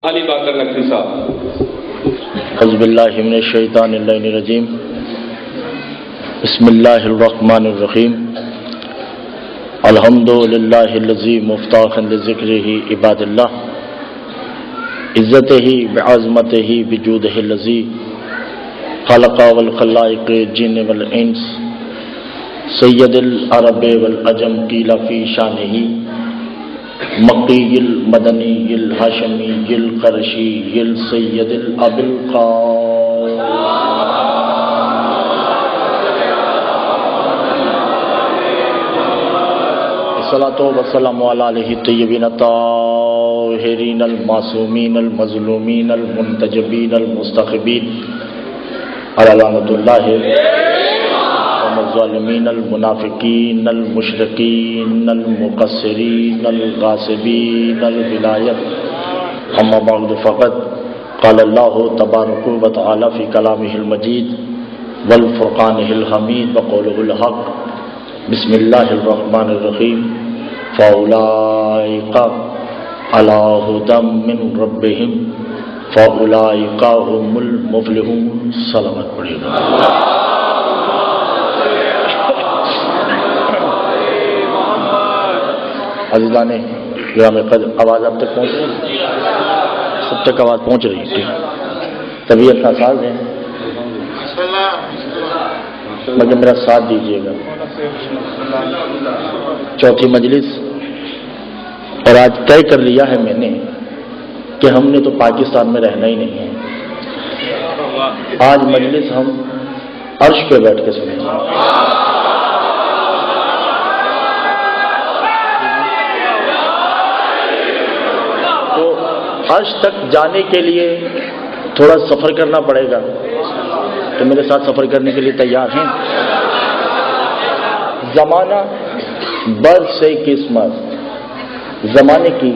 علی باقر نقوی صاحب۔ اعوذ باللہ من الشیطان الرجیم، بسم اللہ الرحمن الرحیم، الحمد للہ الذی مفتاحا لذکرہ عباد اللہ، عزتہ بعظمتہ بجودہ الذی خلق والخلائق الجن والانس، سید العرب والعجم قیل فی شانہ مقی المدنی الہاشمی القرشی السید الابی القاسم۔ الصلاۃ والسلام علی آلہ الطیبین الطاہرین المعصومین المظلومین المنتجبین المستخبین علی لعنۃ اللہ الظالمین المنافقین المشرکین المقصرین الغاصبین الولایت، اما بعد فقد قال اللہ تبارک و تعالی فی کلامہ المجید والفرقانہ الحمید وقولہ الحق، بسم اللہ الرحمن الرحیم، فاولئک علی ھدی من ربہم فاولئک ھم المفلحون۔ سلامت پڑھیے گا۔ عزیزان گرام قدر، آواز اب تک پہنچ رہی ہے؟ سب تک آواز پہنچ رہی ہے؟ طبیعت ناساز ہے مگر میرا ساتھ دیجیے گا۔ چوتھی مجلس، اور آج طے کر لیا ہے میں نے کہ ہم نے تو پاکستان میں رہنا ہی نہیں ہے۔ آج مجلس ہم عرش پہ بیٹھ کے سنیں گے۔ عرش تک جانے کے لیے تھوڑا سفر کرنا پڑے گا، تو میرے ساتھ سفر کرنے کے لیے تیار ہیں؟ زمانہ بر سے قسمت، زمانے کی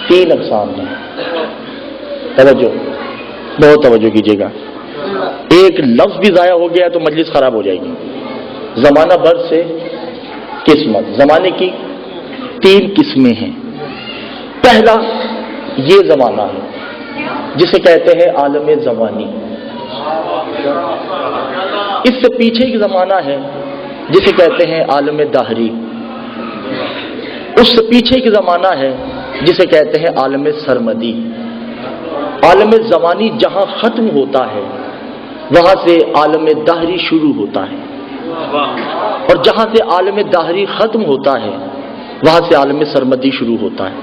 تین اقسام ہیں۔ توجہ، بہت توجہ کیجیے گا، ایک لفظ بھی ضائع ہو گیا تو مجلس خراب ہو جائے گی۔ زمانہ بر سے قسمت، زمانے کی تین قسمیں ہیں۔ پہلا یہ زمانہ ہے جسے کہتے ہیں عالم زمانی، اس سے پیچھے ایک زمانہ ہے جسے کہتے ہیں عالم دہری، اس سے پیچھے ایک زمانہ ہے جسے کہتے ہیں عالم سرمدی۔ عالم زمانی جہاں ختم ہوتا ہے وہاں سے عالم دہری شروع ہوتا ہے، اور جہاں سے عالم دہری ختم ہوتا ہے وہاں سے عالم سرمدی شروع ہوتا ہے۔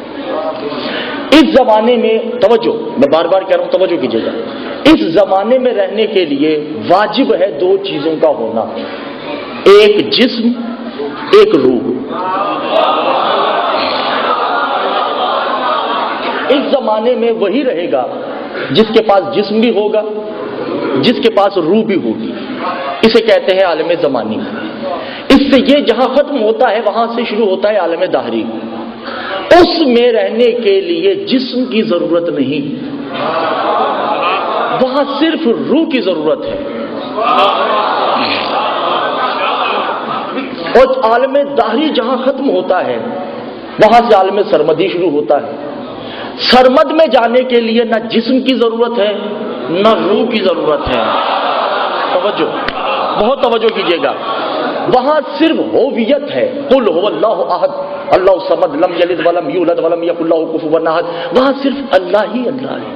اس زمانے میں توجہ، میں بار بار کہہ رہا ہوں توجہ کیجیے گا، اس زمانے میں رہنے کے لیے واجب ہے دو چیزوں کا ہونا، ایک جسم، ایک روح۔ اس زمانے میں وہی رہے گا جس کے پاس جسم بھی ہوگا، جس کے پاس روح بھی ہوگی، اسے کہتے ہیں عالم زمانی۔ اس سے یہ جہاں ختم ہوتا ہے وہاں سے شروع ہوتا ہے عالم دہری۔ اس میں رہنے کے لیے جسم کی ضرورت نہیں، وہاں صرف روح کی ضرورت ہے۔ اور عالم دہری جہاں ختم ہوتا ہے وہاں سے عالم سرمدی شروع ہوتا ہے۔ سرمد میں جانے کے لیے نہ جسم کی ضرورت ہے نہ روح کی ضرورت ہے۔ توجہ، بہت توجہ کیجیے گا، وہاں صرف ہوویت ہے، قل هو اللہ احد اللہ الصمد لم یلد ولم یولد ولم یکن له کفوا احد، وہاں صرف اللہ ہی اللہ ہے۔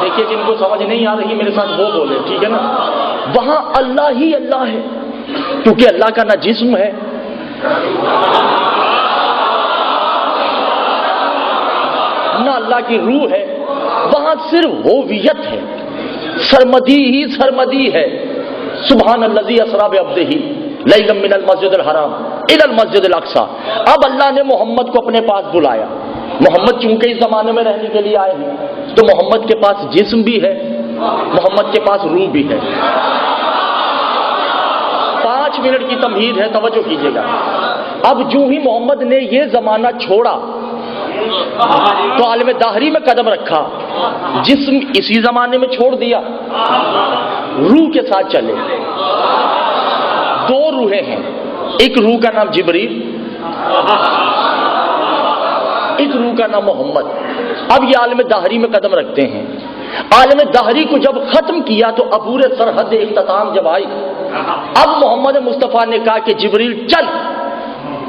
دیکھیے جن کو سمجھ نہیں آ رہی میرے ساتھ وہ بولے، ٹھیک ہے نا؟ وہاں اللہ ہی اللہ ہے، کیونکہ اللہ کا نہ جسم ہے نہ اللہ کی روح ہے، وہاں صرف ہوویت ہے، سرمدی ہی سرمدی ہے۔ سبحان الذی اسری بعبدہ لیلا من المسجد الحرام الی المسجد الاقصی۔ اب اللہ نے محمد کو اپنے پاس بلایا، محمد چونکہ اس زمانے میں رہنے کے لیے آئے ہیں تو محمد کے پاس جسم بھی ہے، محمد کے پاس روح بھی ہے۔ 5 منٹ کی تمہید ہے، توجہ کیجیے گا۔ اب جو ہی محمد نے یہ زمانہ چھوڑا تو عالم دہری میں قدم رکھا، جسم اسی زمانے میں چھوڑ دیا، روح کے ساتھ چلے۔ دو روحیں ہیں، ایک روح کا نام جبریل ایک روح کا نام محمد۔ اب یہ عالم دہری میں قدم رکھتے ہیں۔ عالم دہری کو جب ختم کیا تو عبور سرحد اختتام جب آئی، اب محمد مصطفیٰ نے کہا کہ جبریل چل،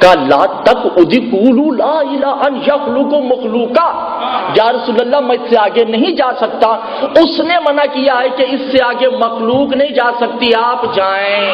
کہا لا تک ادخلوا لا الہ ان یخلق مخلوقا، یا رسول اللہ میں اس سے آگے نہیں جا سکتا، اس نے منع کیا ہے کہ اس سے آگے مخلوق نہیں جا سکتی، آپ جائیں۔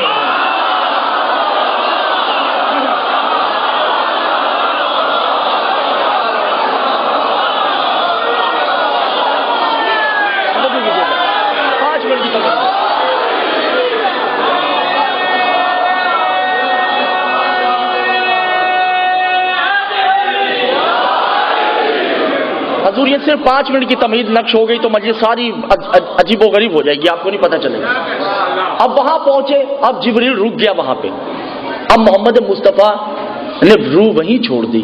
حضور یہ صرف 5 منٹ کی تمہید نقش ہو گئی تو مجلس ساری عجیب و غریب ہو جائے گی، آپ کو نہیں پتہ چلے گا۔ اب وہاں پہنچے، اب جبریل رک گیا وہاں پہ، اب محمد مصطفیٰ نے روح وہیں چھوڑ دی۔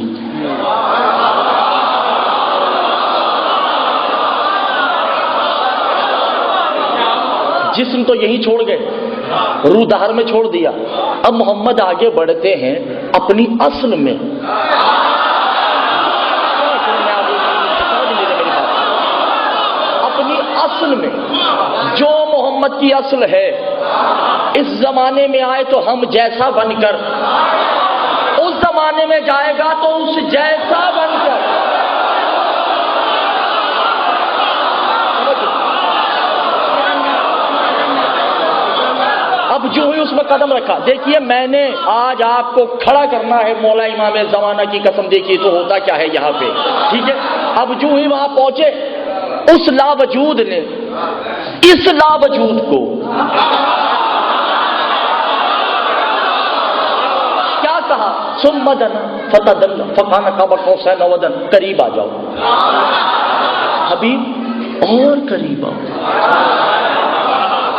جسم تو یہیں چھوڑ گئے، روح دہر میں چھوڑ دیا۔ اب محمد آگے بڑھتے ہیں اپنی اصل میں، اصل میں جو محمد کی اصل ہے، اس زمانے میں آئے تو ہم جیسا بن کر، اس زمانے میں جائے گا تو اس جیسا بن کر۔ اب جو ہی اس میں قدم رکھا، دیکھیے میں نے آج آپ کو کھڑا کرنا ہے مولا امام زمانہ کی قسم، دیکھیے تو ہوتا کیا ہے یہاں پہ، ٹھیک ہے۔ اب جو ہی وہاں پہنچے، اس لا وجود نے اس لا وجود کو کیا کہا؟ ثم دنا فتدلى فكان قاب قوسين او ادنى، قریب آ جاؤ حبیب اور قریب آؤ۔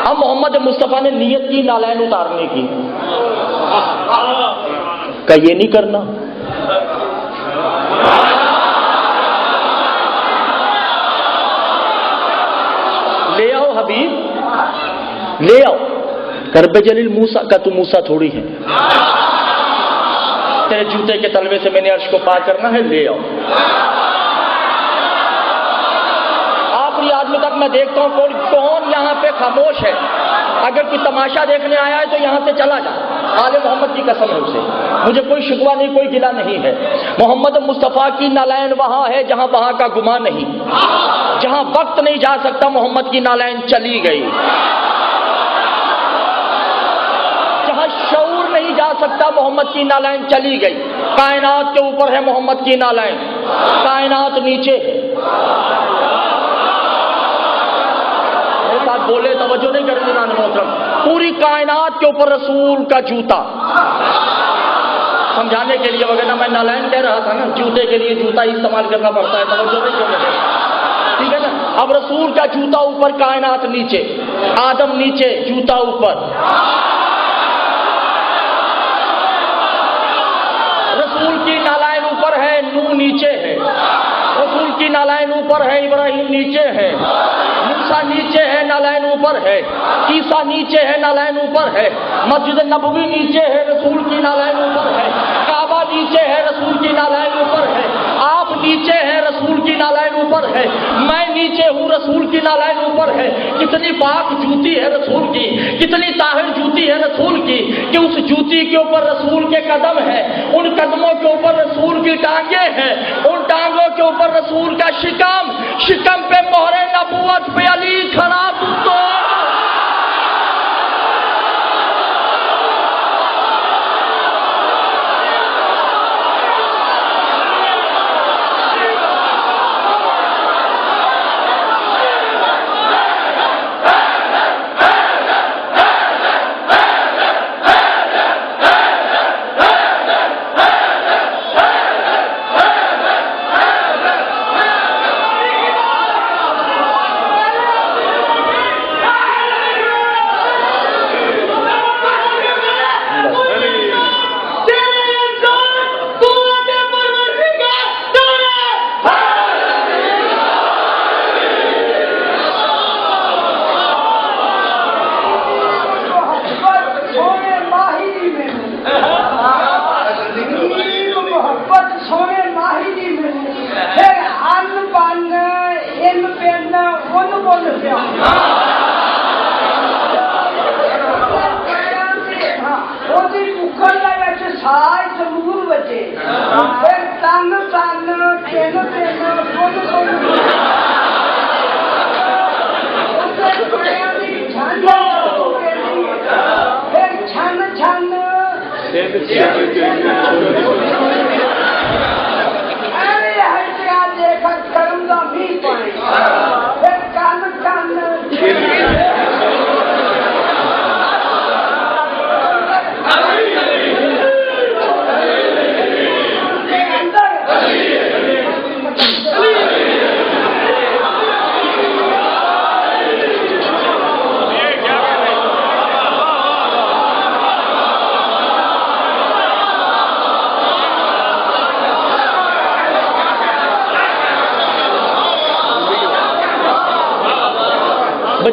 اب محمد مصطفیٰ نے نیت کی نالین اتارنے کی، کہ یہ نہیں کرنا، لے آؤ حبیب لے آؤ۔ کرب جلیل موسیٰ کا تو موسیٰ تھوڑی ہے، تیرے جوتے کے تلوے سے میں نے عرش کو پار کرنا ہے، لے آؤ۔ آخری آدمی تک میں دیکھتا ہوں کون یہاں پہ خاموش ہے، اگر کوئی تماشا دیکھنے آیا ہے تو یہاں سے چلا جا، آل محمد کی قسم ہے اسے، مجھے کوئی شکوہ نہیں، کوئی گلہ نہیں ہے۔ محمد مصطفیٰ کی نالین وہاں ہے جہاں وہاں کا گمان نہیں، جہاں وقت نہیں جا سکتا محمد کی نالین چلی گئی، جہاں شعور نہیں جا سکتا محمد کی نالین چلی گئی۔ کائنات کے اوپر ہے محمد کی نالین، کائنات نیچے ہے۔ میرے ساتھ بولے، توجہ نہیں کرتے نان محترم، پوری کائنات کے اوپر رسول کا جوتا، سمجھانے کے لیے، وغیرہ میں نالین کہہ رہا تھا نا، جوتے کے لیے جوتا ہی استعمال کرنا پڑتا ہے، توجہ نہیں کرتے، ٹھیک ہے نا۔ اب رسول کا جوتا اوپر، کائنات نیچے، آدم نیچے، جوتا اوپر، رسول کی نالین اوپر ہے، نوح نیچے ہے، رسول کی نالین اوپر ہے، ابراہیم نیچے ہے، موسیٰ نیچے ہے، نالین اوپر ہے، عیسیٰ نیچے ہے، نالین اوپر ہے، مسجد نبوی نیچے ہے، رسول کی نالین اوپر ہے، کعبہ نیچے ہے، رسول کی نالین اوپر ہے، آپ نیچے ہیں، رسول کی نالین اوپر ہے، میں نیچے ہوں، رسول کی نالین اوپر ہے۔ کتنی پاک جوتی ہے رسول کی، کتنی طاہر جوتی ہے رسول کی، کہ اس جوتی کے اوپر رسول کے قدم ہے، ان قدموں کے اوپر رسول کی ٹانگیں ہیں، ان ٹانگوں کے اوپر رسول کا شکم، شکم پہ مہر نبوت پہ علی کھڑا تو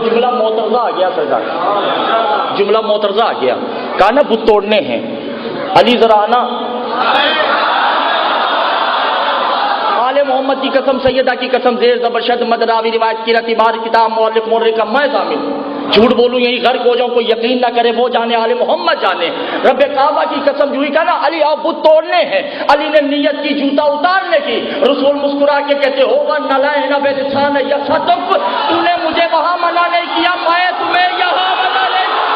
جملہ معترضہ آ گیا سرکار، جملہ معترضہ آ گیا، کہا نا بت توڑنے ہیں، علی ذرا آنا، آل محمد کی قسم، سیدہ کی قسم، زیر زبر شد مد راوی روایت کی رتی بار کتاب مؤلف مورخ کا میں ضامن، جھوٹ بولوں یہی غرق ہو جاؤں، کوئی یقین نہ کرے وہ جانے، آل محمد جانے، رب کعبہ کی قسم جو ہی کہا نا علی آپ بت توڑنے ہیں، علی نے نیت کی جوتا اتارنے کی، رسول مسکرا کے کہتے ہوگا نلائن بیدسان یصدق، تو نے مجھے وہاں منع نہیں کیا، میں تمہیں یہاں منع نہیں کیا۔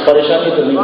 پریشانی تو نہیں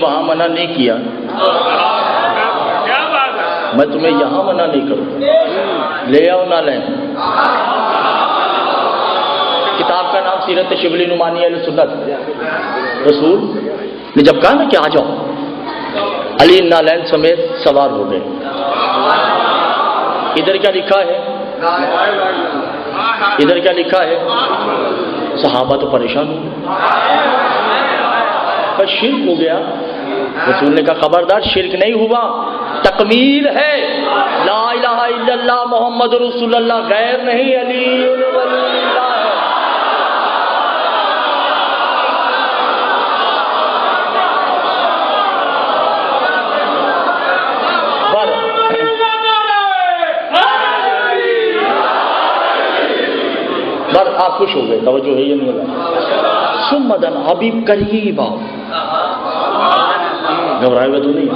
وہاں منع نہیں کیا، میں تمہیں یہاں منع نہیں کروں، لے آؤ نہ لیں۔ کتاب کا نام سیرت شبلی نعمانی اہل سنت، رسول نے جب کہا نا کہ آ جاؤ، علی نالین سمیت سوار ہو گئے۔ ادھر کیا لکھا ہے، ادھر کیا لکھا ہے، صحابہ تو پریشان ہوئے، شرک ہو گیا۔ رسول نے کہا خبردار شرک نہیں ہوا، تکمیل ہے، لا الہ الا اللہ محمد رسول اللہ، غیر نہیں، علی ولی اللہ ہے۔ بس آپ خوش ہو گئے، توجہ ہے یہ نہیں لگا۔ سمدن حبیب قریب آؤ، گھبرائے ہوئے تو نہیں،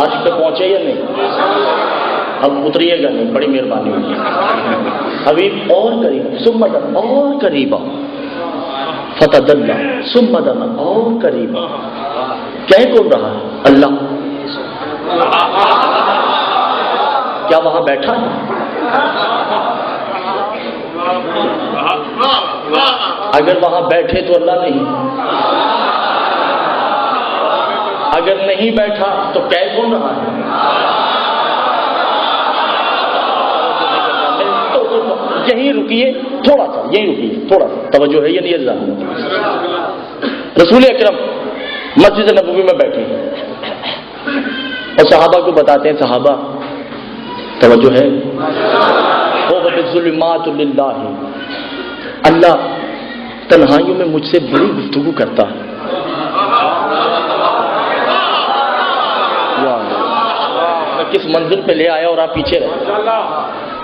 عرش پہ پہنچے یا نہیں، اب اتریے گا نہیں، بڑی مہربانی ہوگی۔ حبیب اور قریب، سمدن اور قریب آؤ، فتدلہ سمدن اور قریب آؤ، کہہ کون رہا ہے؟ اللہ۔ کیا وہاں بیٹھا ہے؟ اگر وہاں بیٹھے تو اللہ نہیں، اگر نہیں بیٹھا تو کہہ کون رہا ہے؟ یہیں رکیے تھوڑا سا، یہیں رکیے تھوڑا سا، توجہ ہے یہ نہیں؟ رسول اکرم مسجد نبوی میں بیٹھے ہیں اور صحابہ کو بتاتے ہیں، صحابہ توجہ ہے، ظلمات للہ، اللہ تنہائیوں میں مجھ سے بڑی گفتگو کرتا ہے. میں کس منزل پہ لے آیا اور آپ پیچھے رہے.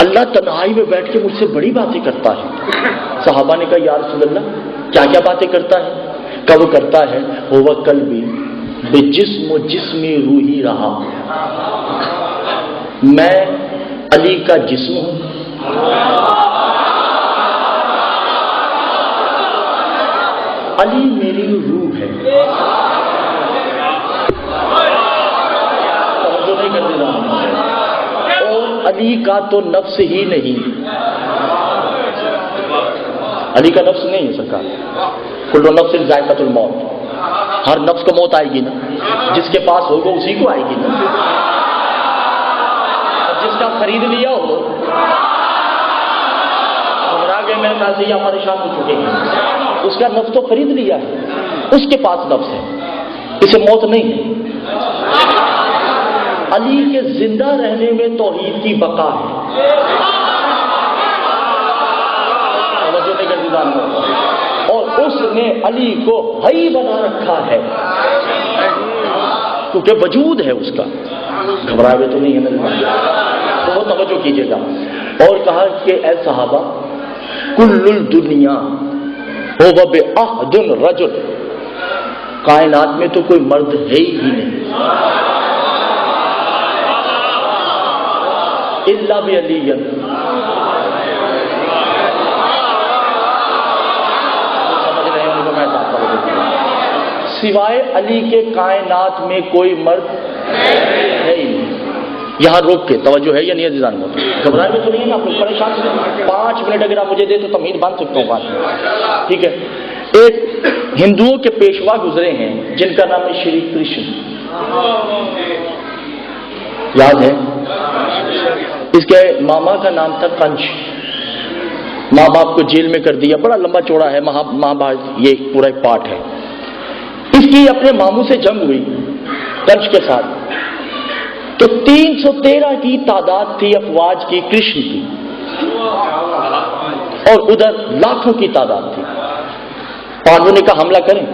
اللہ تنہائی میں بیٹھ کے مجھ سے بڑی باتیں کرتا ہے. صحابہ نے کہا یا رسول اللہ کیا کیا باتیں کرتا ہے؟ کب کرتا ہے؟ ہوا قلبی بے جسم و جسمی روحی رہا، میں علی کا جسم ہوں، علی میری روح ہے. توجہ نہیں کرتے نا. اور علی کا تو نفس ہی نہیں، علی کا نفس نہیں ہے سرکار. کل نفس ذائقۃ الموت، ہر نفس کو موت آئے گی نا، جس کے پاس ہوگا اسی کو آئے گی نا. جس کا خرید لیا ہو گھبرا گئے، میرے خیال سے یا پریشان ہو چکے ہیں. اس کا نفس تو خرید لیا ہے، اس کے پاس نفس ہے، اسے موت نہیں ہے. علی کے زندہ رہنے میں توحید کی بقا ہے. اور اس نے علی کو حی بنا رکھا ہے کیونکہ وجود ہے اس کا. گھبرائے ہوئے تو نہیں ہے نا، تو وہ توجہ کیجیے گا. اور کہا کہ اے صحابہ کل الدنیا هو بعهد الرجل، کائنات میں تو کوئی مرد ہے ہی نہیں الا بعلی. سوائے علی کے کائنات میں کوئی مرد ہے ہی نہیں. یہاں روک کے توجہ ہے یا نہیں عزیزان؟ گھبرائے میں تو نہیں ہے نا، آپ پریشان سے 5 منٹ اگر آپ مجھے دے تو تمہید باندھ سکتا ہوں 5 منٹ. ٹھیک ہے. ایک ہندوؤں کے پیشوا گزرے ہیں جن کا نام ہے شری کرشن، یاد ہے؟ اس کے ماما کا نام تھا کنش. ماں باپ کو جیل میں کر دیا، بڑا لمبا چوڑا ہے مہابھارت، یہ پورا ایک پارٹ ہے. اس کی اپنے ماموں سے جنگ ہوئی کنش کے ساتھ، تو 313 کی تعداد تھی افواج کی کرشن کی، اور ادھر لاکھوں کی تعداد تھی. پانڈو نے کہا حملہ کریں،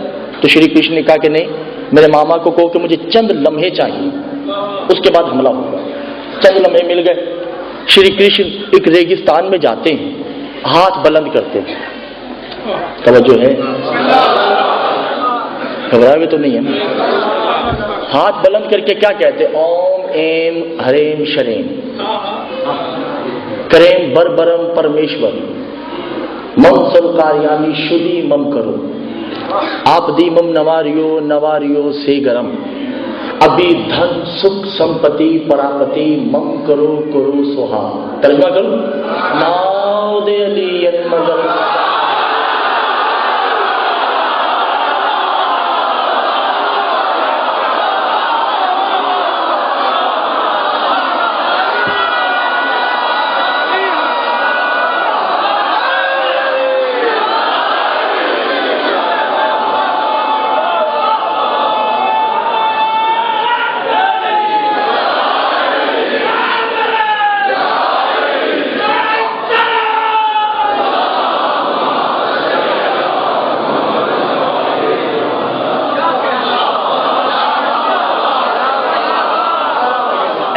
تو شری کرشن نے کہا کہ نہیں، میرے ماما کو کہو کہ مجھے چند لمحے چاہیے، اس کے بعد حملہ ہوگا. چند لمحے مل گئے. شری کرشن ایک ریگستان میں جاتے ہیں، ہاتھ بلند کرتے ہیں. توجہ ہے؟ گھبرائے ہوئے تو نہیں ہے نا. ہاتھ بلند کر کے کیا کہتے؟ اوم ایم ہریم شریم کریم بربرم پرمیشور مم سرکاریانی شدی مم کرو آپ دی مم نواریو نواریو سے گرم ابھی دھن سکھ سمپتی پراپتی مم کرو کرو سوہا. ترجمہ کرو. ناؤ دے علی مگر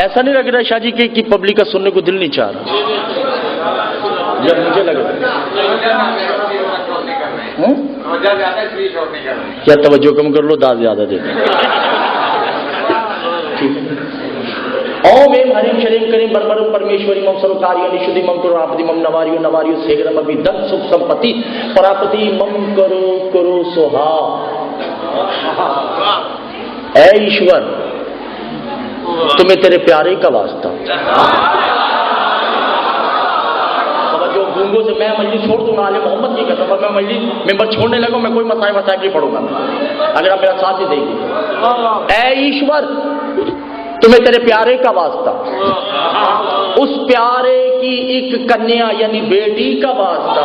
ایسا نہیں لگ رہا شاہ جی کہ پبلک کا سننے کو دل نہیں چاہ رہا؟ جب مجھے لگ رہا کیا توجہ کم کر لو، داد زیادہ دے دیں. اوم ایم ہریم شریم کریم بربرم پرمیشوری مم سرکاری شدھی مم کرو آپدی مم نواریو نواریو سیگرم ابھی دھن سکھ سمپتی پراپتی مم کرو کرو سوہا. اے ایشور تمہیں تیرے پیارے کا واسطہ. جو گونگوں سے میں مجلس چھوڑ دوں گا، علی محمد کی قسم، میں مجلس ممبر چھوڑنے لگا، میں کوئی مسائل نہیں پڑھوں گا اگر آپ میرا ساتھ ہی دیں گے. اے ایشور تمہیں تیرے پیارے کا واسطہ، اس پیارے کی ایک کنیا یعنی بیٹی کا واسطہ.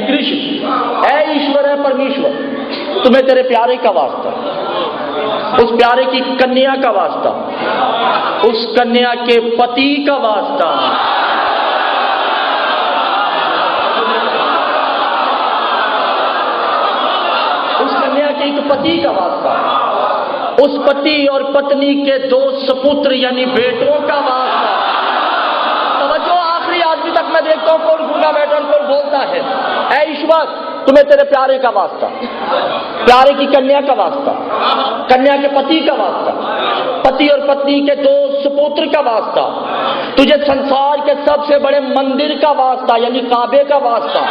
کرشن، اے ایشور ہے پرمیشور، تمہیں تیرے پیارے کا واسطہ، اس پیارے کی کنیا کا واسطہ، اس کنیا کے پتی کا واسطہ، اس کنیا کے ایک پتی کا واسطہ، اس پتی اور پتنی کے دو سپتر یعنی بیٹوں کا واسطہ۔ توجہ، آخری آدمی تک میں دیکھتا ہوں کون گونگا بیٹا کون بولتا ہے۔ اے ایشور، تمہیں تیرے پیارے کا واسطہ، پیارے کی کنیا کا واسطہ، کنیا کے پتی کا واسطہ، پتی اور پتنی کے دو سپوتر کا واسطہ، تجھے سنسار کے سب سے بڑے مندر کا واسطہ یعنی کعبے کا واسطہ،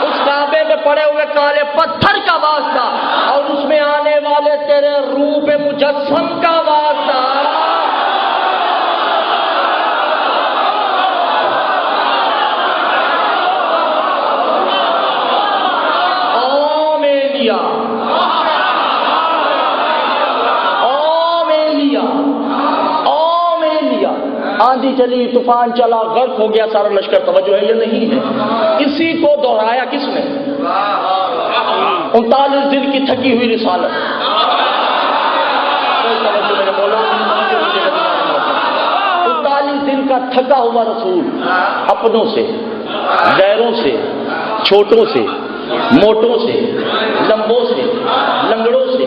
اس کعبے میں پڑے ہوئے کالے پتھر کا واسطہ، اور اس میں آنے والے تیرے روح مجسم کا واسطہ۔ آندھی چلی، طوفان چلا، غرق ہو گیا سارا لشکر، توجہ ہے یا نہیں ہے؟ اسی کو دہرایا کس نے؟ 39 دن کی تھکی ہوئی رسالت۔ 39 دن کا تھکا ہوا رسول، اپنوں سے، غیروں سے، چھوٹوں سے، موٹوں سے، لمبوں سے، لنگڑوں سے،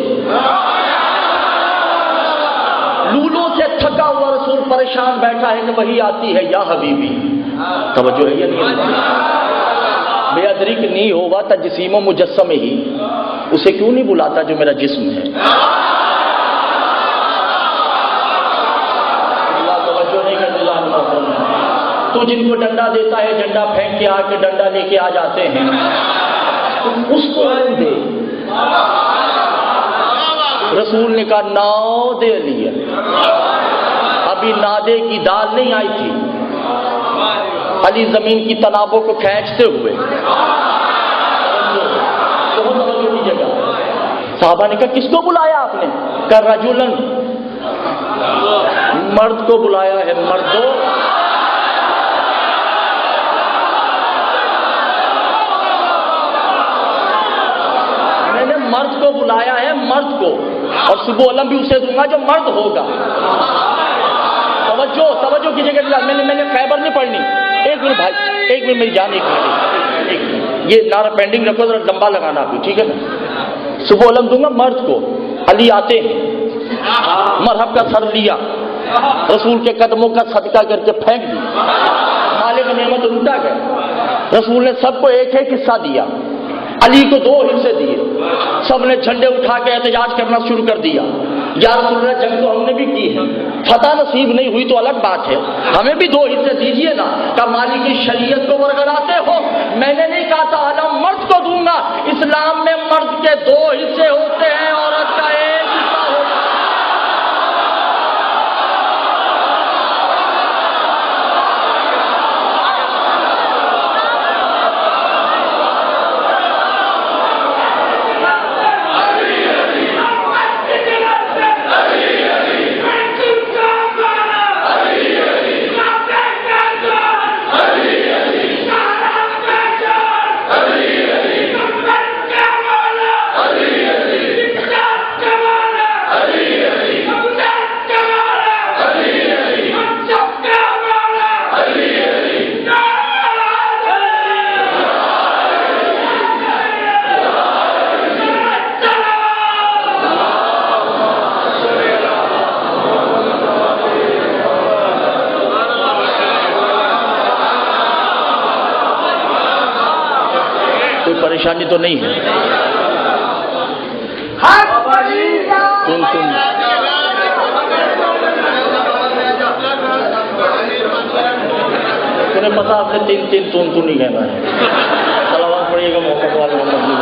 لولوں سے تھکا ہوا رسول پریشان بیٹھا ہے کہ وہی آتی ہے یا حبیبی۔ توجہ ہے یا نہیں؟ بے ادرک نہیں ہوگا تجسیم و مجسم ہی، اسے کیوں نہیں بلاتا جو میرا جسم ہے؟ توجہ نہیں کرتے۔ تو جن کو ڈنڈا دیتا ہے، ڈنڈا پھینک کے آ کے ڈنڈا لے کے آ جاتے ہیں، اس کو دے۔ رسول نے کہا ناؤ دے لیا، ابھی نادے کی دال نہیں آئی تھی، علی زمین کی تنابوں کو کھینچتے ہوئے صحابہ نے کہا کس کو بلایا آپ نے؟ کہا رجلن، مرد کو بلایا ہے، مردوں۔ میں نے مرد کو بلایا ہے، مرد کو، اور صبح علم بھی اسے دوں گا جو مرد ہوگا۔ توجہ کیجیے گا، میں نے خیبر نہیں پڑھنی۔ ایک منٹ بھائی، ایک منٹ میری جان، ایک منٹ، یہ نعرہ پینڈنگ رکھو، ذرا لمبا لگانا آپ، ٹھیک ہے نا؟ صبح علم دوں گا مرد کو، علی آتے ہیں، مرحب کا سر لیا، رسول کے قدموں کا صدقہ کر کے پھینک دی، مالک نعمت لوٹا گیا۔ رسول نے سب کو ایک ایک حصہ دیا، علی کو 2 حصے دیے، سب نے جھنڈے اٹھا کے احتجاج کرنا شروع کر دیا۔ یا رسول اللہ، جنگ تو ہم نے بھی کی ہے، فتح نصیب نہیں ہوئی تو الگ بات ہے، ہمیں بھی 2 حصے دیجئے نا۔ کہ مالی کی شریعت کو ورگلاتے ہو؟ میں نے نہیں کہا تھا علم مرد کو دوں گا، اسلام میں مرد کے 2 حصے ہوتے ہیں، عورت کا 1 حصہ ہوتا ہے۔ پریشانی تو نہیں ہے؟ تمہیں پتا آپ نے 3 تون نہیں کہنا ہے، صلوات پڑھیے گا محمد والے محمد۔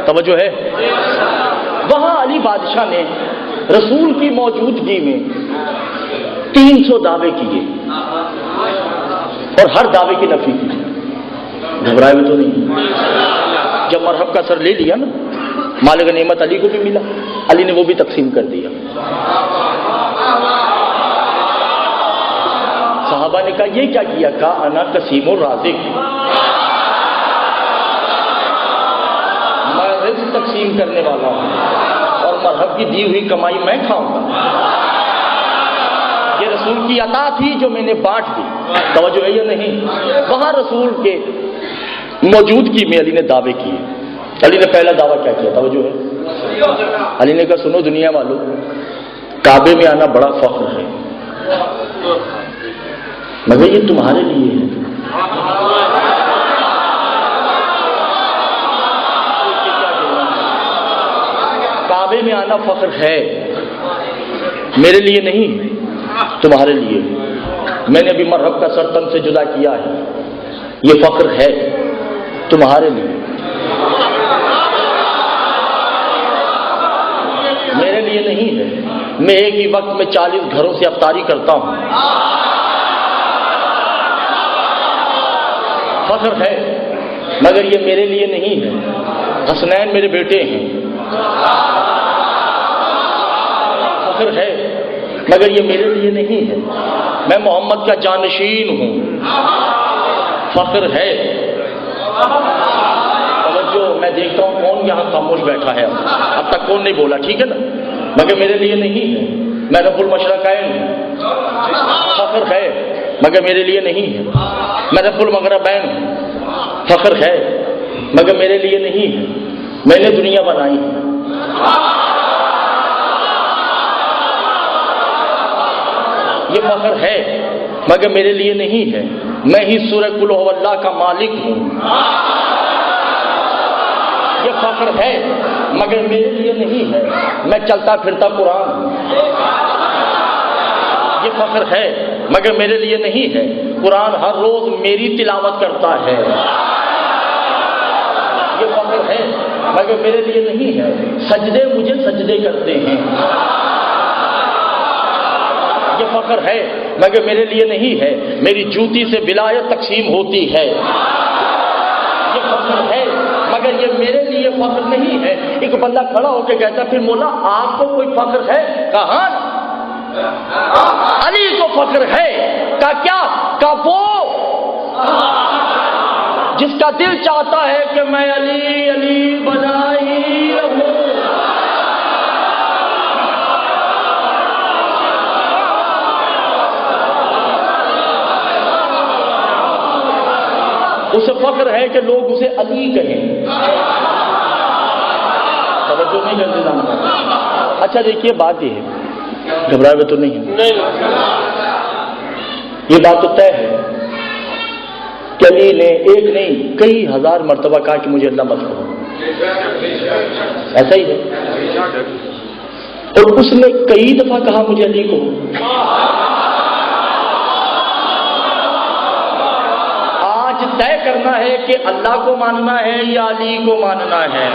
توجہ ہے؟ وہاں علی بادشاہ نے رسول کی موجودگی میں 300 دعوے کیے اور ہر دعوے کی نفی کی۔ گھبرائے ہوئے تو نہیں؟ جب مرحب کا سر لے لیا نا، مالک نعمت علی کو بھی ملا، علی نے وہ بھی تقسیم کر دیا۔ صحابہ صحابہ نے کہا یہ کیا کیا؟ کہا انا قسیم الرازق، میں رزق تقسیم کرنے والا ہوں اور مرحب کی دی ہوئی کمائی میں کھاؤں گا۔ یہ رسول کی عطا تھی جو میں نے بانٹ دی۔ توجہ ہے یا نہیں؟ وہاں رسول کے موجودگی میں علی نے دعوے کیے۔ علی نے پہلا دعویٰ کیا کیا؟ توجہ ہے؟ علی نے کہا سنو دنیا والوں، کعبے میں آنا بڑا فخر ہے، مگر یہ تمہارے لیے ہے۔ کعبے میں آنا فخر ہے، میرے لیے نہیں، تمہارے لیے۔ میں نے ابھی مرحب کا سر تن سے جدا کیا ہے، یہ فخر ہے تمہارے لیے، میرے لیے نہیں ہے۔ میں ایک ہی وقت میں 40 گھروں سے افطاری کرتا ہوں، فخر ہے مگر یہ میرے لیے نہیں ہے۔ حسنین میرے بیٹے ہیں، فخر ہے مگر یہ میرے لیے نہیں ہے۔ میں محمد کا جانشین ہوں، فخر ہے۔ توجہ، میں دیکھتا ہوں کون یہاں خاموش بیٹھا ہے، اب تک کون نہیں بولا، ٹھیک ہے نا؟ مگر میرے لیے نہیں ہے۔ میں رب المشرقین ہوں، فخر ہے مگر میرے لیے نہیں ہے۔ میں رب المغربین ہوں، فخر ہے مگر میرے لیے نہیں ہے۔ میں نے دنیا بنائی ہے، یہ فخر ہے مگر میرے لیے نہیں ہے۔ میں ہی سورہ قل ہو اللہ کا مالک ہوں، یہ فخر ہے مگر میرے لیے نہیں ہے۔ میں چلتا پھرتا قرآن ہوں، یہ فخر ہے مگر میرے لیے نہیں ہے۔ قرآن ہر روز میری تلاوت کرتا ہے، یہ فخر ہے مگر میرے لیے نہیں ہے۔ سجدے مجھے سجدے کرتے ہیں، یہ فخر ہے مگر میرے لیے نہیں ہے۔ میری جوتی سے ولایت تقسیم ہوتی ہے، یہ فخر ہے مگر یہ میرے لیے فخر نہیں ہے۔ ایک بندہ کھڑا ہو کے کہتا پھر مولا آپ کو کوئی فخر ہے؟ کہاں؟ علی کو فخر ہے۔ کہا کیا؟ کہا وہ جس کا دل چاہتا ہے کہ میں علی علی بنا ہی رہوں۔ اسے فخر ہے کہ لوگ اسے علی کہیں۔ توجہ نہیں کرتے جانتے؟ اچھا دیکھیے بات یہ ہے، گھبرائے ہوئے تو نہیں ہے، یہ بات تو طے ہے کہ علی نے ایک نہیں کئی ہزار مرتبہ کہا کہ مجھے اللہ مت کہو، ایسا ہی ہے۔ اور اس نے کئی دفعہ کہا مجھے علی کو۔ آج طے کرنا ہے کہ اللہ کو ماننا ہے یا علی کو ماننا ہے۔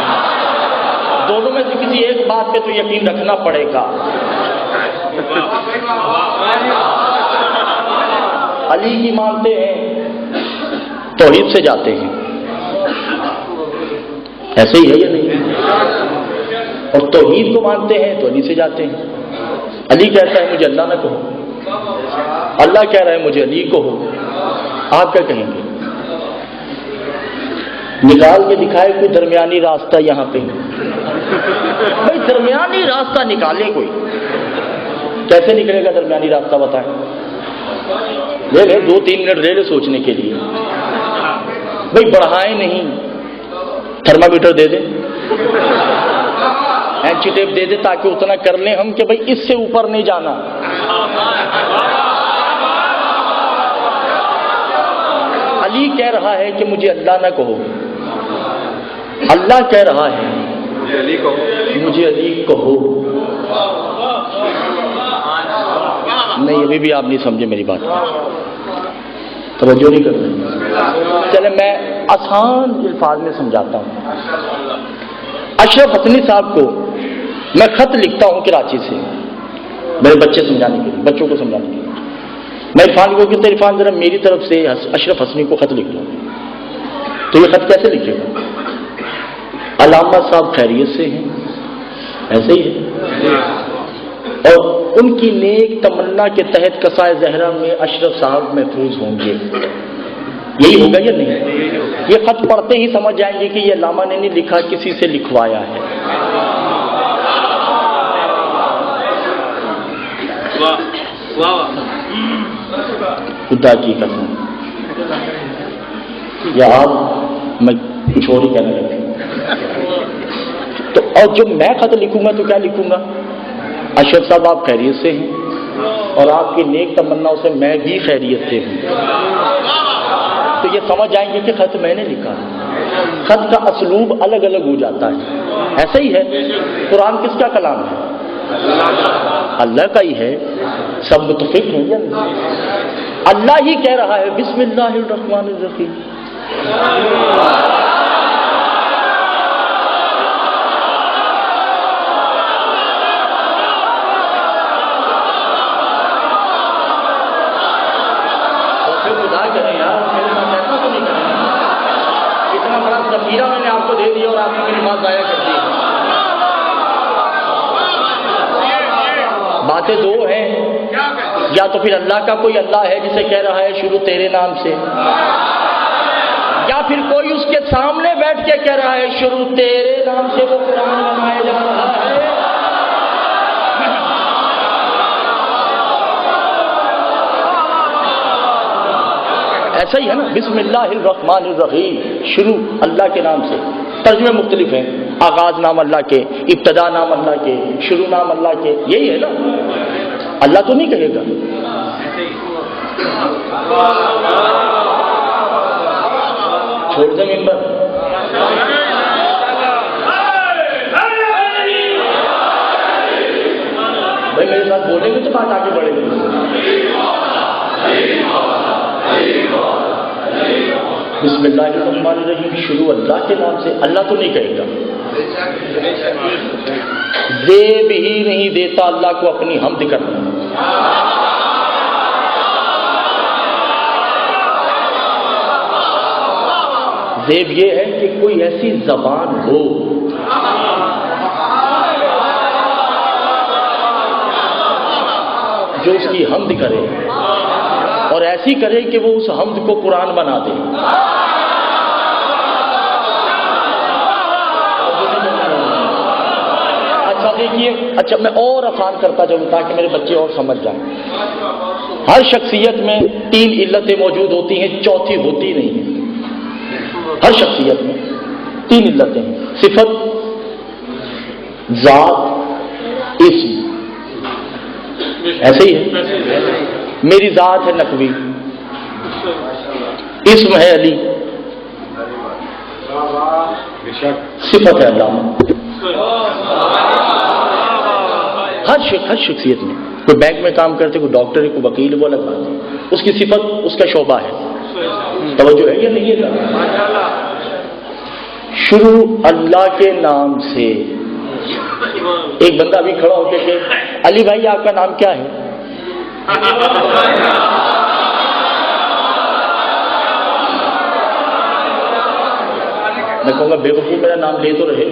دونوں میں سے کسی ایک بات پہ تو یقین رکھنا پڑے گا۔ علی کی مانتے ہیں توحید سے جاتے ہیں، ایسے ہی ہے یا نہیں؟ اور توحید کو مانتے ہیں تو علی سے جاتے ہیں۔ علی کہتا ہے مجھے اللہ نہ کہو، اللہ کہہ رہا ہے مجھے علی کہو، آپ کیا کہیں گے؟ نکال کے دکھائے کوئی درمیانی راستہ یہاں پہ، بھائی درمیانی راستہ نکالے کوئی، کیسے نکلے گا درمیانی راستہ بتائیں؟ لے لے 2-3 منٹ لے لے سوچنے کے لیے، بھائی بڑھائیں نہیں، تھرمامیٹر دے دے، اینچی ٹیپ دے دے تاکہ اتنا کر لیں ہم کہ بھائی اس سے اوپر نہیں جانا۔ علی کہہ رہا ہے کہ مجھے اللہ نہ کہو، اللہ کہہ رہا ہے مجھے علی کہو۔ نہیں ابھی بھی آپ نہیں سمجھے میری بات، توجہ نہیں کر رہے۔ چلے میں آسان الفاظ میں سمجھاتا ہوں۔ اشرف حسنی صاحب کو میں خط لکھتا ہوں کراچی سے، میرے بچے سمجھانے کے لیے، بچوں کو سمجھانے کے لیے۔ میں عرفان کو کہتا عرفان ذرا میری طرف سے اشرف حسنی کو خط لکھ دو، تو یہ خط کیسے لکھے گا؟ علامہ صاحب خیریت سے ہیں، ایسے ہی ہے۔ اور ان کی نیک تمنا کے تحت قصائے زہرا میں اشرف صاحب محفوظ ہوں گے. یہی ہوگا یا نہیں؟ یہ خط پڑھتے ہی سمجھ جائیں گے کہ یہ علامہ نے نہیں لکھا، کسی سے لکھوایا ہے. خدا کی قسم یا آپ میں کچھ اور ہی کہنے لگا. تو اور جب میں خط لکھوں گا تو کیا لکھوں گا؟ اشرف صاحب آپ خیریت سے ہیں اور آپ کی نیک تمناؤں سے میں بھی خیریت سے ہوں. تو یہ سمجھ جائیں گے کہ خط میں نے لکھا. خط کا اسلوب الگ الگ ہو جاتا ہے. ایسا ہی ہے قرآن کس کا کلام ہے؟ اللہ کا ہی ہے. سب متفق ہیں یا نہیں؟ اللہ ہی کہہ رہا ہے بسم اللہ الرحمن الرحیم. ذخیرہ میں نے آپ کو دے دیا اور آپ نے میری بات ضائع کر دی. باتیں دو ہیں، یا تو پھر اللہ کا کوئی اللہ ہے جسے کہہ رہا ہے شروع تیرے نام سے، یا پھر کوئی اس کے سامنے بیٹھ کے کہہ رہا ہے شروع تیرے نام سے وہ قرآن بنایا جا رہا ہے. ایسا ہی ہے نا، بسم اللہ الرحمن الرحیم، شروع اللہ کے نام سے. ترجمے مختلف ہیں، آغاز نام اللہ کے، ابتدا نام اللہ کے، شروع نام اللہ کے. یہی ہے نا. اللہ تو نہیں کہے گا. چھوڑ دیں ممبر. بھائی میرے ساتھ بولیں گے تو بات آگے بڑھے گی. بسم اللہ الرحمن الرحیم، شروع اللہ کے نام سے. اللہ تو نہیں کہے گا. زیب ہی نہیں دیتا اللہ کو اپنی حمد کرنا. زیب یہ ہے کہ کوئی ایسی زبان ہو جو اس کی حمد کرے، اور ایسی کرے کہ وہ اس حمد کو قرآن بنا دے. اچھا دیکھیے، اچھا میں اور آسان کرتا چلوں تاکہ میرے بچے اور سمجھ جائیں. ہر شخصیت میں 3 علتیں موجود ہوتی ہیں، چوتھی ہوتی نہیں ہے. ہر شخصیت میں 3 علتیں ہیں: صفت، ذات، اسم. ایسے ہی ہے. میری ذات ہے نقوی، اسم ہے علی، صفت ہے علامہ. ہر شخصیت میں. کوئی بینک میں کام کرتے، کوئی ڈاکٹر ہے، کوئی وکیل ہے، وہ الگ بات ہے. اس کی صفت اس کا شعبہ ہے. توجہ ہے یا نہیں ہے؟ شروع اللہ کے نام سے. ایک بندہ ابھی کھڑا ہو کے کہ علی بھائی آپ کا نام کیا ہے؟ میں کہوں گا بے وقوف میرا نام لے تو رہے.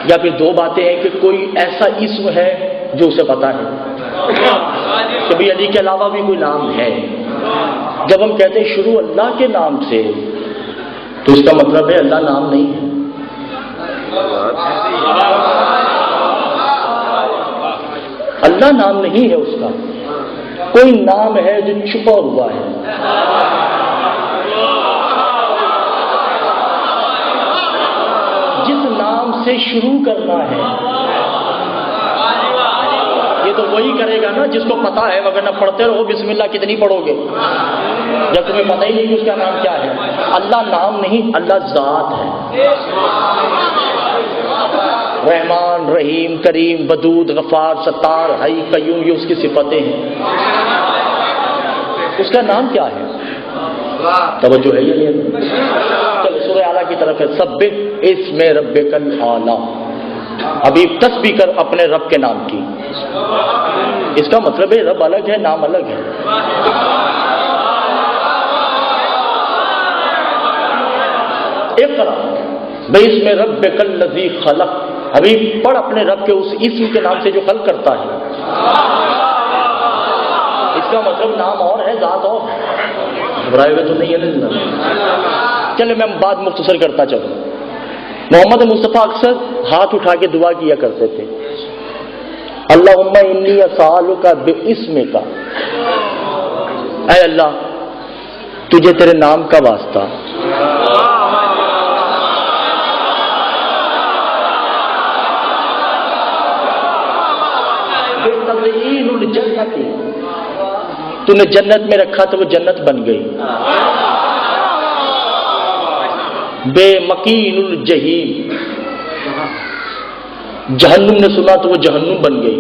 یا پھر 2 باتیں ہیں کہ کوئی ایسا اسم ہے جو اسے پتا ہے کہ بھی علی کے علاوہ بھی کوئی نام ہے. جب ہم کہتے ہیں شروع اللہ کے نام سے تو اس کا مطلب ہے اللہ نام نہیں ہے. اللہ نام نہیں ہے اس کا. کوئی نام ہے جو چھپا ہوا ہے. جس نام سے شروع کرنا ہے یہ تو وہی کرے گا نا جس کو پتا ہے، مگر نہ پڑھتے رہو بسم اللہ کتنی پڑھو گے جب تمہیں پتہ ہی نہیں کہ اس کا نام کیا ہے. اللہ نام نہیں، اللہ ذات ہے. رحمان، رحیم، کریم، ودود، غفار، ستار، حی، قیوم، یہ اس کی صفتیں ہیں. اس کا نام کیا ہے؟ توجہ ہے یہ. چلو سورہ اعلیٰ کی طرف ہے. سبح اسم ربک الاعلیٰ. ابھی تسبیح کر اپنے رب کے نام کی. اس کا مطلب ہے رب الگ ہے، نام الگ ہے. اقرا باسم ربک الذی خلق. ابھی پڑھ اپنے رب کے اس اسم کے نام سے جو خلق کرتا ہے. اس کا مطلب نام اور ہے، ذات اور ہے. گھبرائے ہوئے تو نہیں ہے نا؟ چلے میں بات مختصر کرتا چلوں. محمد مصطفیٰ اکثر ہاتھ اٹھا کے دعا کیا کرتے تھے، اللہم انی اسالک باسمک، اے اللہ تجھے تیرے نام کا واسطہ بتزیین الجنت، تو نے جنت میں رکھا تو وہ جنت بن گئی، بے مکین الجحیم، جہنم نے سنا تو وہ جہنم بن گئی،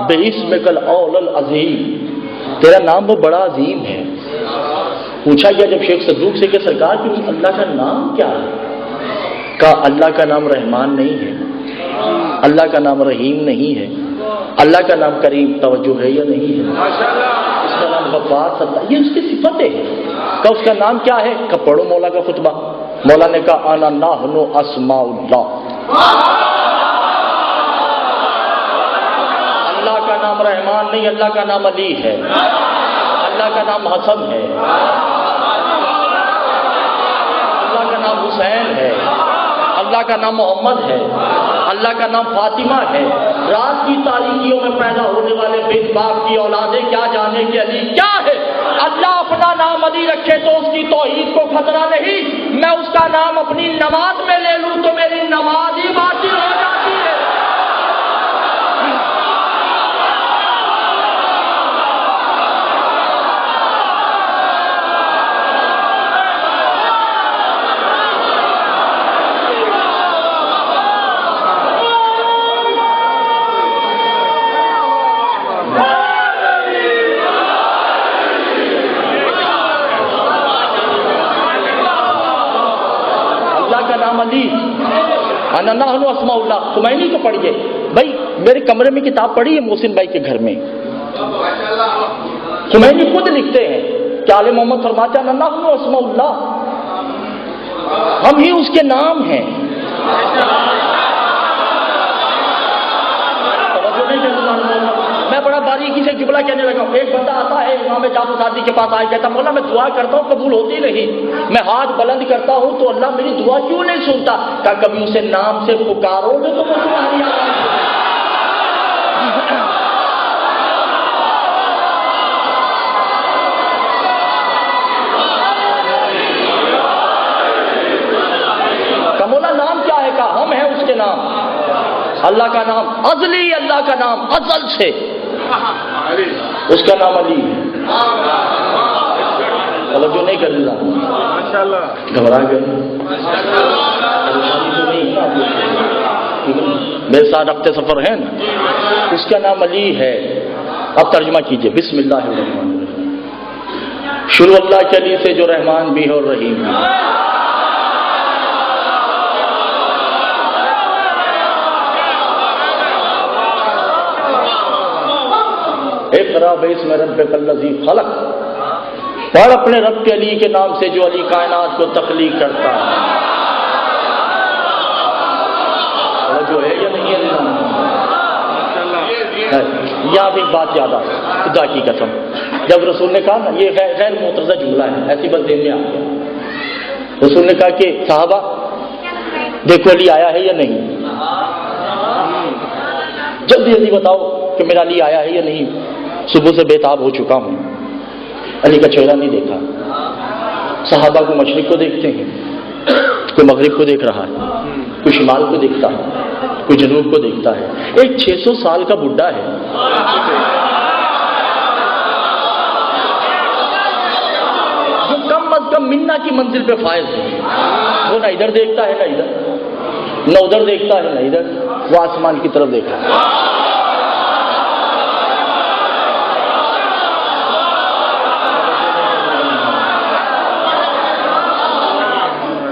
بے اسمک الاول العظیم، تیرا نام وہ بڑا عظیم ہے. پوچھا گیا جب شیخ صدوق سے کہ سرکار کی اللہ کا نام کیا ہے؟ کہا اللہ کا نام رحمان نہیں ہے، اللہ کا نام رحیم نہیں ہے، اللہ کا نام کریم توجہ ہے یا نہیں ہے، اس کا نام غفار ستار، یہ اس کی صفتیں ہیں. کہ اس کا نام کیا ہے؟ کہ پڑھو مولا کا خطبہ. مولا نے کہا انا نحن اسماء اللہ، اللہ کا نام رحمان نہیں، اللہ کا نام علی ہے، اللہ کا نام حسن ہے، اللہ کا نام حسین ہے، اللہ کا نام محمد ہے، اللہ کا نام فاطمہ ہے. رات کی تاریکیوں میں پیدا ہونے والے بے باپ کی اولادیں کیا جانے کہ علی کیا ہے. اللہ اپنا نام علی رکھے تو اس کی توحید کو خطرہ نہیں. میں اس کا نام اپنی نماز میں لے لوں تو میری نماز ہی باطل ہو جاتی ہے. نحن اسماء اللہ. خمینی کو پڑھیے بھائی، میرے کمرے میں کتاب پڑھی ہے محسن بھائی کے گھر میں. خمینی خود لکھتے ہیں کہ آل محمد فرماتے ہیں نحن اسماء اللہ، ہم ہی اس کے نام ہیں. میں بڑا باریکی سے جملہ کہنے لگا ہوں. ایک بندہ آتا ہے امام جعفر صادق کے پاس آئے، کہتا مولا میں دعا کرتا ہوں قبول ہوتی نہیں، میں ہاتھ بلند کرتا ہوں تو اللہ میری دعا کیوں نہیں سنتا؟ کہا کبھی اسے نام سے پکارو گے تو وہ تمہاری آواز کا مولا نام کیا ہے؟ کہا ہم ہیں اس کے نام. اللہ کا نام ازلی، اللہ کا نام ازل سے، اس کا نام علی ہے. توجہ نہیں کر رہا، گھبرا گئے. میرے ساتھ رفتے سفر ہے نا، اس کا نام علی ہے. اب ترجمہ کیجئے. بسم اللہ الرحمن الرحیم. شروع اللہ کے علی سے جو رحمان بھی ہے اور رحیم بھی ہے. اقرا باسم ربک الذی خلق، پڑھ اپنے رب کے علی کے نام سے جو علی کائنات کو تخلیق کرتا ہے. جو ہے یا نہیں ہے؟ یاد ایک بات یاد آ خدا کی قسم، جب رسول نے کہا نا، یہ غیر مترجہ جملہ ہے، ایسی بات ذہن میں آ گیا. رسول نے کہا کہ صحابہ دیکھو علی آیا ہے یا نہیں، جلدی جلدی بتاؤ کہ میرا علی آیا ہے یا نہیں. صبح سے بےتاب ہو چکا ہوں، علی کا چہرہ نہیں دیکھا. صحابہ کو مشرق کو دیکھتے ہیں، کوئی مغرب کو دیکھ رہا ہے، کوئی شمال کو دیکھتا ہے، کوئی جنوب کو دیکھتا ہے. ایک 600 سال کا بڈھا ہے، جو کم از کم منا کی منزل پہ فائز ہے. وہ نہ ادھر دیکھتا ہے نہ ادھر، نہ ادھر دیکھتا ہے نہ ادھر، وہ آسمان کی طرف دیکھ رہا ہے.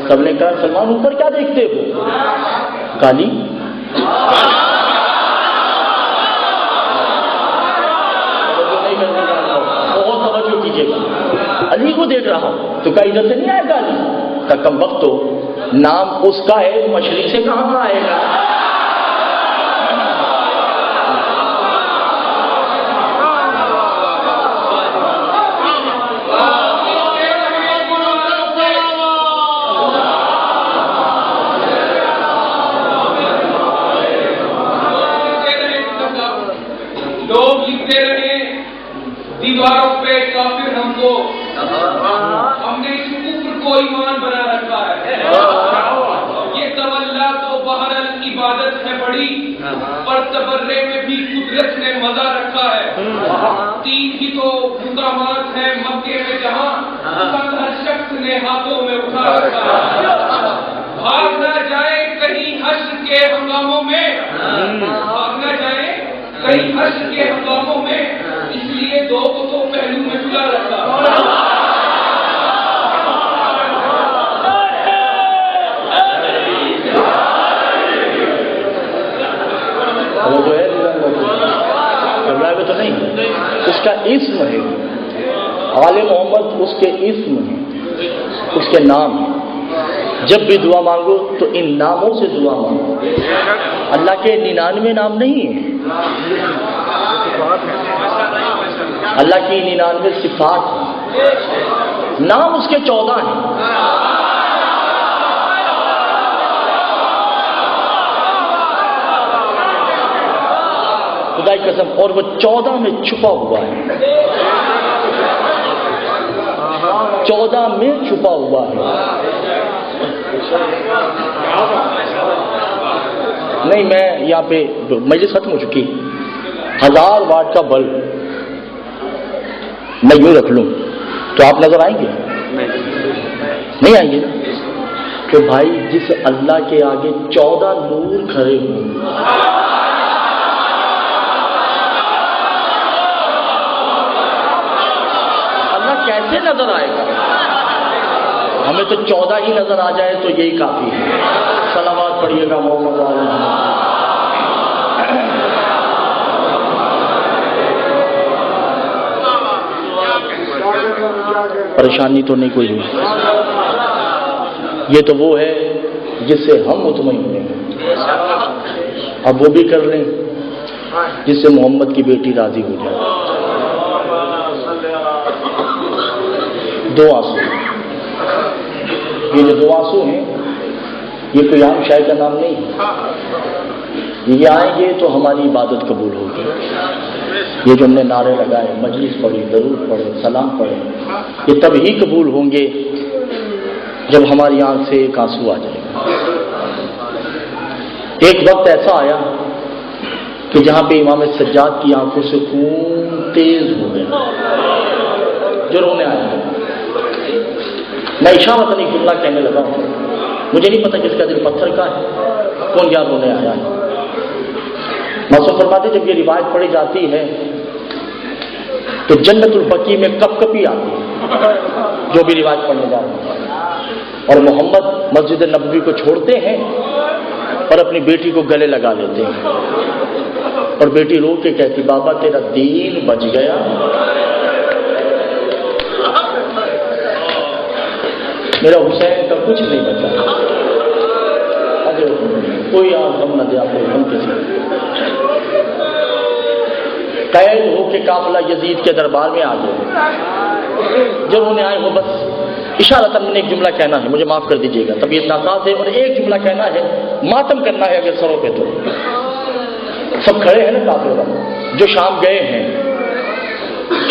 سب نے کہا سلمان اوپر کیا دیکھتے ہو؟ کالی. بہت توجہ کیجیے گا. علی کو دیکھ رہا ہوں تو کہا ادھر سے نہیں آئے گا علی. کا کم وقت تو نام اس کا ہے، مشرق سے کہاں آئے گا؟ لوگ لکھتے رہے دیواروں پہ کافر ہم کو، ہم نے اس کفر کو ایمان بنا رکھا ہے۔ یہ تولا تو بہرحال عبادت ہے بڑی، پر تبرے میں بھی قدرت نے مزہ رکھا ہے۔ تین ہی تو مقامات ہیں مکے میں جہاں ہر شخص نے ہاتھوں میں اٹھا رکھا ہے۔ بھاگ نہ جائے کہیں حشر کے ہنگاموں میں، بھاگ نہ جائے کہیں حشر کے ہنگاموں میں، اس لیے دو کو تو پہلو میں سلا رکھا۔ وہ جو ہے تو نہیں، اس کا اسم ہے، آل محمد اس کے اسم ہے، اس کے نام ہے۔ جب بھی دعا مانگو تو ان ناموں سے دعا مانگو، اللہ کے 99 نام نہیں ہیں، اللہ کی 99 صفات ہیں، نام اس کے 14 ہیں۔ خدا کی قسم، اور وہ 14 میں چھپا ہوا ہے، 14 میں چھپا ہوا ہے۔ نہیں، میں یہاں پہ مجلس ختم ہو چکی، 1000 واٹ کا بلب میں یوں رکھ لوں تو آپ نظر آئیں گے؟ نہیں آئیں گے نا؟ کہ بھائی جس اللہ کے آگے 14 نور کھڑے ہوں، اللہ کیسے نظر آئے گا؟ ہمیں تو 14 ہی نظر آ جائے تو یہی کافی ہے۔ صلوات پڑھیے گا محمد علیہ۔ پریشانی تو نہیں کوئی ہوئی؟ یہ تو وہ ہے جس سے ہم مطمئن ہیں، اب وہ بھی کر لیں جس سے محمد کی بیٹی راضی ہو جائے۔ 2 آنسو، یہ جو 2 آنسو ہیں یہ کوئی عام شاعر کا نام نہیں ہے، یہ آئیں گے تو ہماری عبادت قبول ہوگی۔ یہ جو ہم نے نعرے لگائے، مجلس پڑھی، درود پڑھے، سلام پڑھے، یہ تب ہی قبول ہوں گے جب ہماری آنکھ سے ایک آنسو آ جائے گا۔ ایک وقت ایسا آیا کہ جہاں پہ امام سجاد کی آنکھوں سے خون تیز ہو گیا، جو رونے آیا۔ میں اشارتاً ایک جملہ کہنے لگا ہوں، مجھے نہیں پتا کس کا دل پتھر کا ہے، کون یاد رونے آیا ہے۔ معصوم فرماتے جب یہ روایت پڑھی جاتی ہے تو جنت البقیع میں کپ کپی آتی ہے، جو بھی روایت پڑھنے جا رہے ہیں، اور محمد مسجد نبوی کو چھوڑتے ہیں اور اپنی بیٹی کو گلے لگا لیتے ہیں، اور بیٹی رو کے کہتی بابا تیرا دین بچ گیا۔ میرا حسین کا کچھ نہیں بچا، کوئی آنکھ ہم نہ دے آپ ہم کسی۔ قید ہو کے قافلہ یزید کے دربار میں آ گئے، جب انہیں آئے وہ بس اشارتاً میں نے ایک جملہ کہنا ہے، مجھے معاف کر دیجیے گا، طبیعت ناساز ہے، اور ایک جملہ کہنا ہے، ماتم کرنا ہے اگر سروں پہ تو۔ سب کھڑے ہیں نا قافلے والے جو شام گئے ہیں،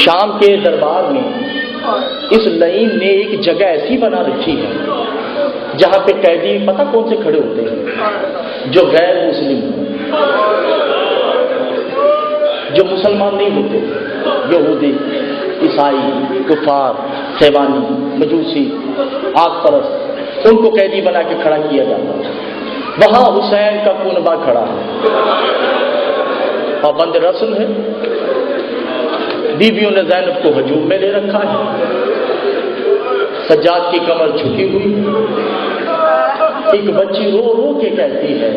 شام کے دربار میں اس لعین نے ایک جگہ ایسی بنا رکھی ہے جہاں پہ قیدی پتہ کون سے کھڑے ہوتے ہیں؟ جو غیر مسلم ہیں، جو مسلمان نہیں ہوتے، یہودی، عیسائی، کفار، سیبانی، مجوسی، آگ پرست، ان کو قیدی بنا کے کھڑا کیا جاتا ہے۔ وہاں حسین کا کنبہ کھڑا ہے، پابند رسم ہے، بیویوں نے زینب کو ہجوم میں لے رکھا ہے، سجاد کی کمر جھکی ہوئی، ایک بچی رو رو کے کہتی ہے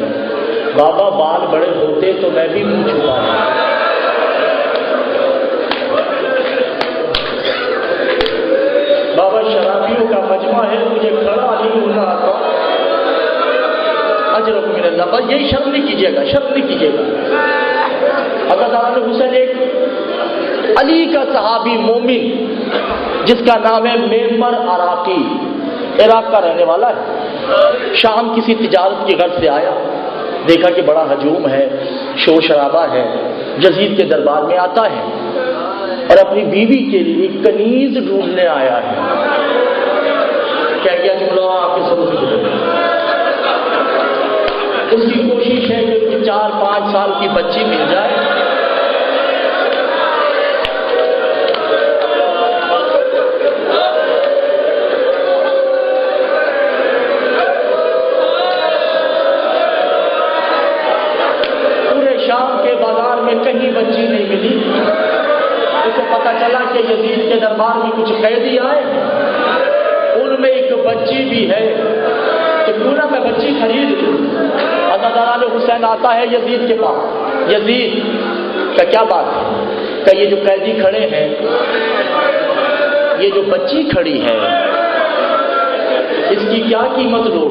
بابا بال بڑے ہوتے تو میں بھی منہ چھپاتا۔ بابا شرابیوں کا مجمع ہے، مجھے کھڑا علی یہی شرم نہیں کیجیے گا، شرم نہیں کیجیے گا۔ حضرت امام حسین ایک علی کا صحابی مومن جس کا نام ہے معمر عراقی، عراق کا رہنے والا ہے، شام کسی تجارت کی غرض سے آیا، دیکھا کہ بڑا ہجوم ہے، شور شرابہ ہے، یزید کے دربار میں آتا ہے اور اپنی بیوی کے لیے کنیز ڈھونڈنے آیا ہے۔ کیا کیا جملہ آپ کے سمجھ میں؟ اس کی کوشش ہے کہ 4-5 سال کی بچی مل جائے، شام کے بازار میں کہیں بچی نہیں ملی۔ اسے پتا چلا کہ یزید کے دربار میں کچھ قیدی آئے، ان میں ایک بچی بھی ہے، تو کیوں نہ میں بچی خرید لوں۔ حضرت امام حسین آتا ہے یزید کے پاس، یزید کا کیا بات ہے؟ کہ یہ جو قیدی کھڑے ہیں، یہ جو بچی کھڑی ہے، اس کی کیا قیمت لو؟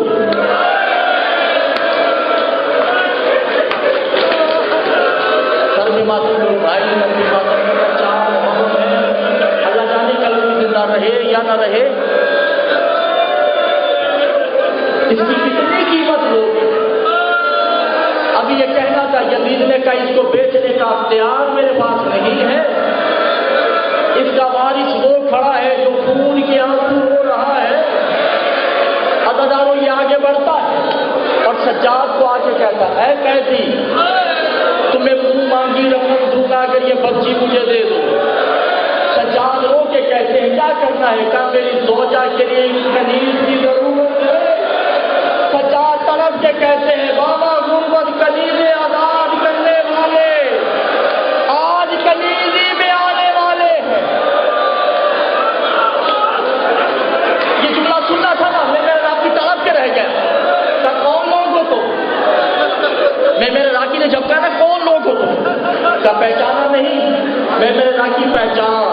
بھائی اللہ جانے کل زندہ رہے یا نہ رہے، اس کی کتنی قیمت لوگے؟ ابھی یہ کہنا تھا یزید نے کہا اس کو بیچنے کا اختیار میرے پاس نہیں ہے، اس کا وارث وہ کھڑا ہے جو خون کے آنسو رو رہا ہے۔ عدداروں یہ آگے بڑھتا ہے اور سجاد کو آگے کہتا ہے، اے قیدی تمہیں منہ مانگی رقم دوں گا اگر یہ بچی مجھے دے دو۔ سجاد رو کے کہتے ہیں کیا کرنا ہے؟ کہا میری زوجہ کے لیے کنیز کی ضرورت ہے۔ سجاد طرف کے کہتے ہیں بابا غربت کنیزیں آزاد کرنے والے آج کنیزی میں آنے والے ہیں۔ یہ جملہ سننا تھا نا، میں میرے راکی طرف کے رہ گیا کہ کون لوگ ہو تم؟ میں میرے راکی نے جب کہا نا کون لوگ ہو تم؟ کا پہچانا نہیں، میں میرے راکی پہچان